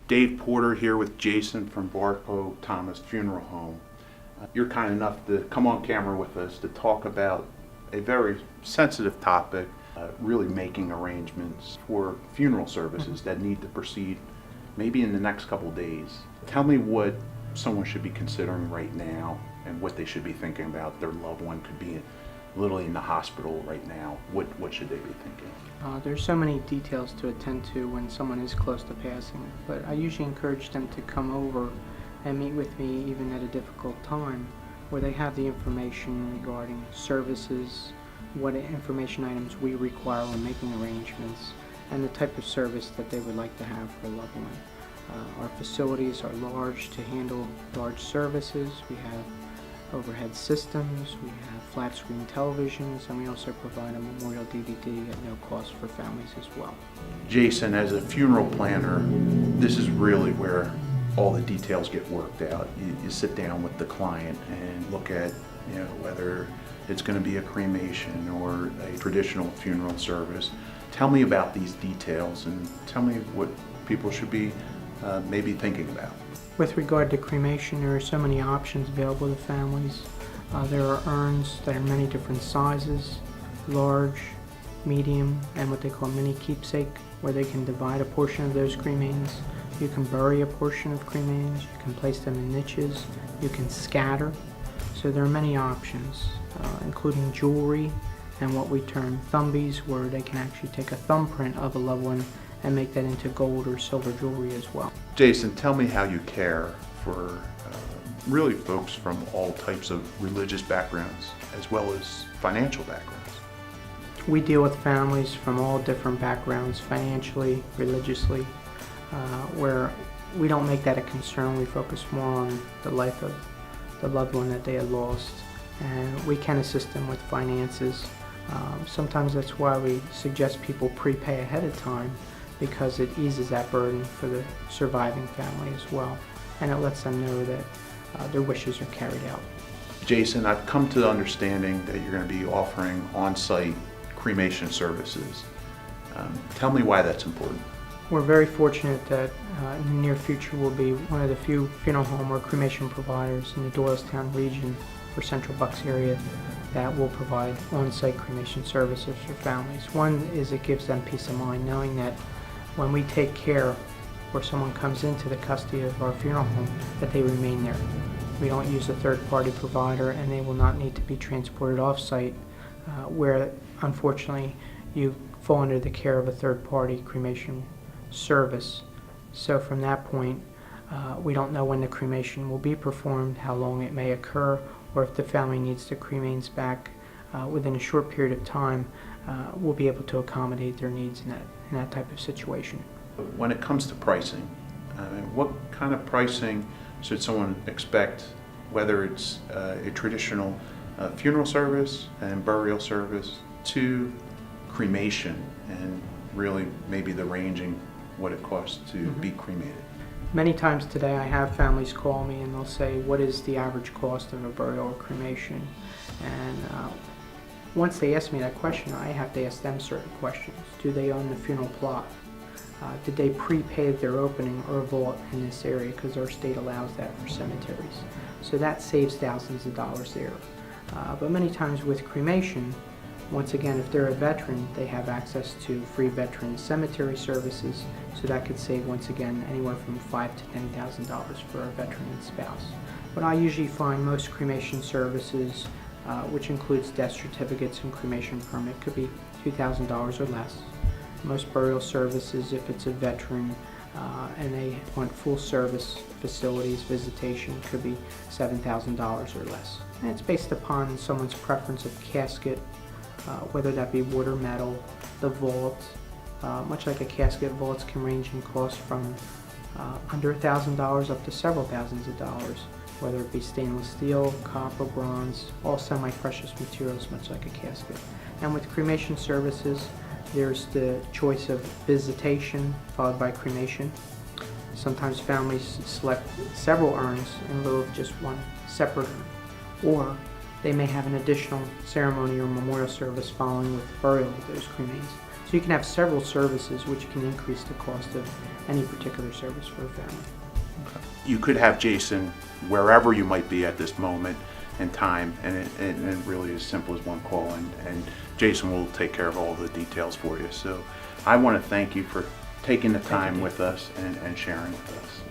Dave Porter here with Jason from Varcoe-Thomas Funeral Home. You're kind enough to come on camera with us to talk about a very sensitive topic, really making arrangements for funeral services that need to proceed maybe in the next couple days. Tell me what someone should be considering right now and what they should be thinking about. Their loved one could be literally in the hospital right now. What should they be thinking? There's so many details to attend to when someone is close to passing, but I usually encourage them to come over and meet with me even at a difficult time, where they have the information regarding services, what information items we require when making arrangements, and the type of service that they would like to have for a loved one. Our facilities are large to handle large services. We have overhead systems, we have flat screen televisions, and we also provide a memorial DVD at no cost for families as well. Jason, as a funeral planner, this is really where all the details get worked out. You sit down with the client and look at whether it's going to be a cremation or a traditional funeral service. Tell me about these details and tell me what people should be maybe thinking about. With regard to cremation, there are so many options available to families. There are urns that are many different sizes, large, medium, and what they call mini keepsake, where they can divide a portion of those cremains. You can bury a portion of cremains, you can place them in niches, you can scatter. So there are many options, including jewelry and what we term thumbies, where they can actually take a thumbprint of a loved one and make that into gold or silver jewelry as well. Jason, tell me how you care for really folks from all types of religious backgrounds as well as financial backgrounds. We deal with families from all different backgrounds, financially, religiously, where we don't make that a concern. We focus more on the life of the loved one that they had lost, and we can assist them with finances. Sometimes that's why we suggest people prepay ahead of time, because it eases that burden for the surviving family as well, and it lets them know that their wishes are carried out. Jason, I've come to the understanding that you're going to be offering on-site cremation services. Tell me why that's important. We're very fortunate that in the near future we'll be one of the few funeral home or cremation providers in the Doylestown region or Central Bucks area that will provide on-site cremation services for families. One is it gives them peace of mind knowing that when we take care or someone comes into the custody of our funeral home, that they remain there. We don't use a third-party provider, and they will not need to be transported off-site, where unfortunately you fall under the care of a third-party cremation service. So from that point, we don't know when the cremation will be performed, how long it may occur, or if the family needs the cremains back within a short period of time, we'll be able to accommodate their needs in that type of situation. When it comes to pricing, what kind of pricing should someone expect, whether it's a traditional funeral service and burial service to cremation, and really maybe the ranging what it costs to be cremated? Many times today I have families call me and they'll say, what is the average cost of a burial or cremation? And once they ask me that question, I have to ask them certain questions. Do they own the funeral plot? Did they prepave their opening or vault in this area, because our state allows that for cemeteries? So that saves thousands of dollars there. But many times with cremation, once again, if they're a veteran, they have access to free veteran cemetery services, so that could save, once again, anywhere from $5,000 to $10,000 for a veteran and spouse. But I usually find most cremation services, which includes death certificates and cremation permit, could be $2,000 or less. Most burial services, if it's a veteran and they want full service facilities, visitation, could be $7,000 or less. And it's based upon someone's preference of casket, whether that be wood or metal, the vault. Much like a casket, vaults can range in cost from under $1,000 up to several thousands of dollars, whether it be stainless steel, copper, bronze, all semi-precious materials, much like a casket. And with cremation services, there's the choice of visitation followed by cremation. Sometimes families select several urns in lieu of just one separate urn, or they may have an additional ceremony or memorial service following with burial of those cremains. So you can have several services which can increase the cost of any particular service for a family. You could have Jason wherever you might be at this moment in time, and it really is simple as one call, and Jason will take care of all the details for you. So I want to thank you for taking the time with us and sharing with us.